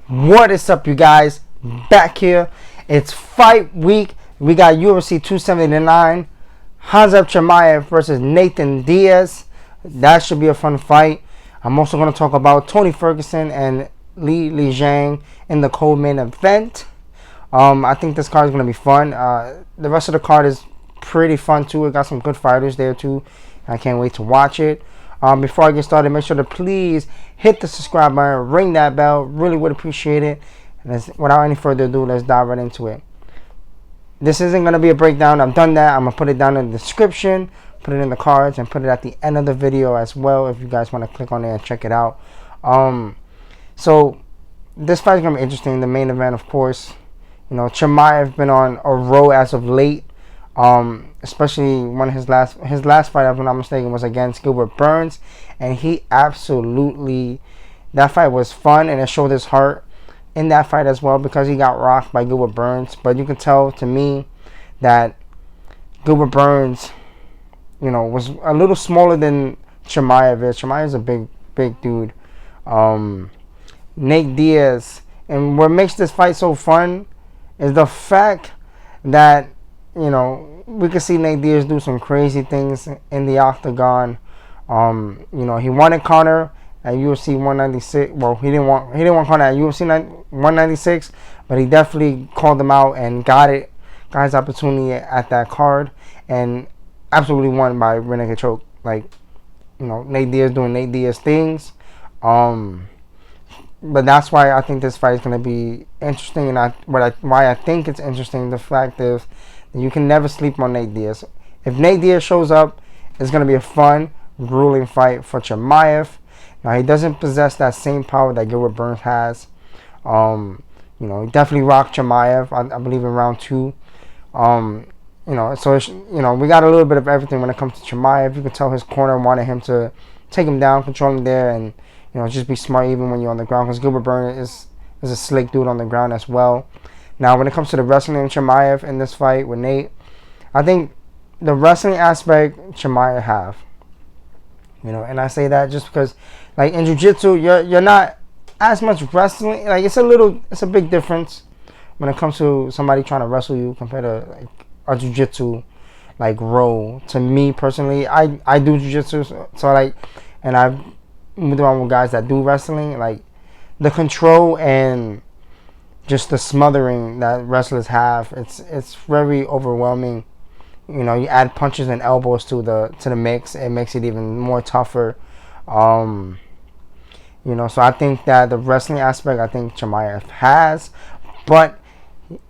What is up, you guys? Back here. It's fight week. We got UFC 279. Khamzat Chimaev versus Nathan Diaz. That should be a fun fight. I'm also going to talk about Tony Ferguson and Li Zhang in the co-main event. I think this card is going to be fun. The rest of the card is pretty fun too. It got some good fighters there too. I can't wait to watch it. Before I get started, make sure to please hit the subscribe button, ring that bell. Really would appreciate it. And without any further ado, let's dive right into it. This isn't going to be a breakdown. I've done that. I'm going to put it down in the description, put it in the cards, and put it at the end of the video as well if you guys want to click on it and check it out. So this fight is going to be interesting. The main event, of course. You know, Chimaev been on a roll as of late. Especially when his last fight, if I'm not mistaken, was against Gilbert Burns, and he absolutely, that fight was fun, and it showed his heart in that fight as well because he got rocked by Gilbert Burns. But you can tell to me that Gilbert Burns, you know, was a little smaller than Chimaev is. Chimaev is a big dude. Nate Diaz, and what makes this fight so fun is the fact that, you know, we could see Nate Diaz do some crazy things in the octagon. You know, he wanted Conor at UFC 196. Well, he didn't want Conor at UFC 196, but he definitely called him out and got his opportunity at that card, and absolutely won by renegade choke. Like, you know, Nate Diaz doing Nate Diaz things. But that's why I think this fight is going to be interesting, and why I think it's interesting. The fact is, you can never sleep on Nate Diaz. If Nate Diaz shows up, it's going to be a fun, grueling fight for Chimaev. Now, he doesn't possess that same power that Gilbert Burns has. You know, he definitely rocked Chimaev, I believe, in round 2. You know, so, you know, we got a little bit of everything when it comes to Chimaev. You can tell his corner wanted him to take him down, control him there, and, you know, just be smart even when you're on the ground, because Gilbert Burns is a slick dude on the ground as well. Now, when it comes to the wrestling of Chimaev in this fight with Nate, I think the wrestling aspect Chimaev have. You know, and I say that just because, like, in jiu-jitsu, you're not as much wrestling. Like, it's a big difference when it comes to somebody trying to wrestle you compared to, like, a jiu-jitsu, like, role. To me, personally, I do jiu-jitsu, so, like, and I've moved around with guys that do wrestling. Like, the control and just the smothering that wrestlers have, it's very overwhelming. You know, you add punches and elbows to the mix, it makes it even more tougher. You know, so I think that the wrestling aspect, I think Chimaev has, but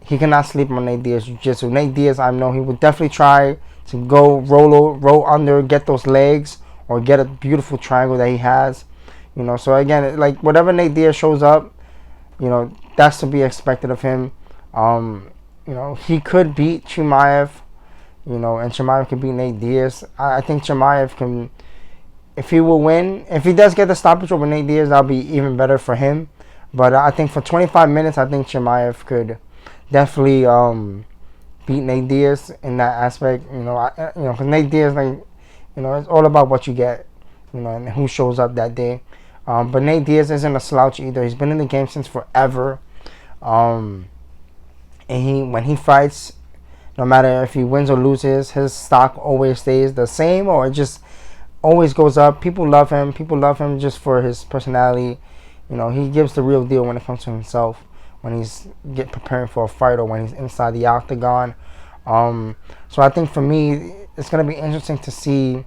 he cannot sleep on Nate Diaz jiu-jitsu. Nate Diaz, I know he would definitely try to go roll under, get those legs, or get a beautiful triangle that he has. You know, so again, like, whatever Nate Diaz shows up, you know, that's to be expected of him. You know, he could beat Chimaev, you know, and Chimaev could beat Nate Diaz. I think Chimaev can, if he will win, if he does get the stoppage over Nate Diaz, that'll be even better for him. But I think for 25 minutes, I think Chimaev could definitely beat Nate Diaz in that aspect. You know, because Nate Diaz, like, you know, it's all about what you get, you know, and who shows up that day. But Nate Diaz isn't a slouch either. He's been in the game since forever. And when he fights, no matter if he wins or loses, his stock always stays the same, or it just always goes up. People love him. People love him just for his personality. You know, he gives the real deal when it comes to himself, when he's preparing for a fight or when he's inside the octagon. So I think for me, it's gonna be interesting to see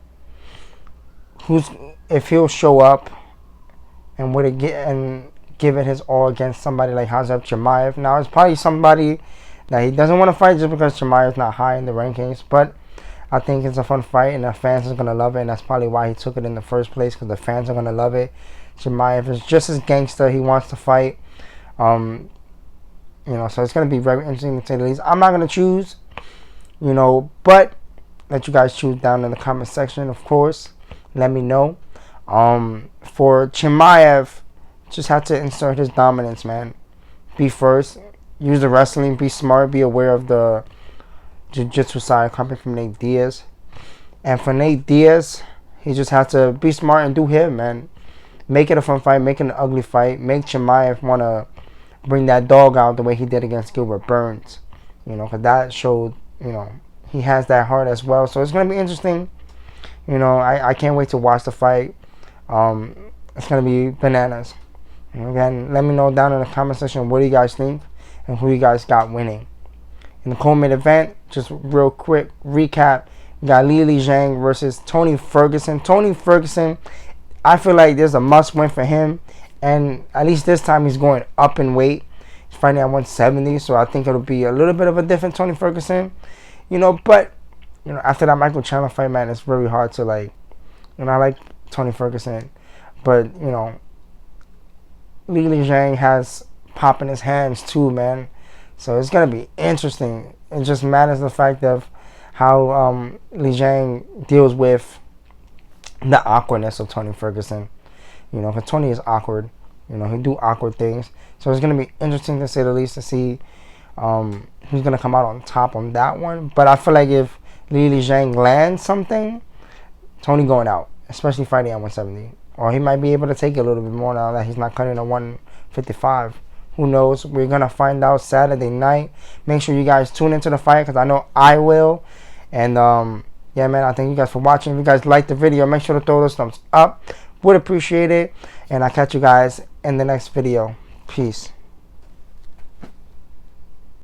if he'll show up and give it his all against somebody like Khamzat Chimaev. Now, it's probably somebody that he doesn't want to fight just because Chimaev's not high in the rankings, but I think it's a fun fight and the fans are going to love it, and that's probably why he took it in the first place, because the fans are going to love it. Chimaev is just as gangster. He wants to fight. You know, so it's going to be very interesting to say the least. I'm not going to choose, you know, but let you guys choose down in the comment section, of course. Let me know. For Chimaev, just have to insert his dominance, man. Be first. Use the wrestling. Be smart. Be aware of the jiu-jitsu side coming from Nate Diaz. And for Nate Diaz, he just has to be smart and do him, man. Make it a fun fight. Make it an ugly fight. Make Chimaev want to bring that dog out the way he did against Gilbert Burns. Because that showed, he has that heart as well. So it's going to be interesting. I can't wait to watch the fight. It's going to be bananas. Again, let me know down in the comment section what do you guys think and who you guys got winning. In the co-main event, just real quick recap, we got Li Zhang versus Tony Ferguson. Tony Ferguson, I feel like there's a must-win for him, and at least this time he's going up in weight. He's fighting at 170, so I think it'll be a little bit of a different Tony Ferguson. But after that Michael Chandler fight, man, it's very hard to I like Tony Ferguson, but Li Zhang has pop in his hands too, man. So it's gonna be interesting. It just matters the fact of how Li Zhang deals with the awkwardness of Tony Ferguson. Because Tony is awkward. He do awkward things. So it's gonna be interesting to say the least to see who's gonna come out on top on that one. But I feel like if Li Zhang lands something, Tony going out, especially fighting at 170. Or he might be able to take it a little bit more now that he's not cutting at 155. Who knows? We're going to find out Saturday night. Make sure you guys tune into the fight because I know I will. And, yeah, man, I thank you guys for watching. If you guys liked the video, make sure to throw those thumbs up. Would appreciate it. And I'll catch you guys in the next video. Peace.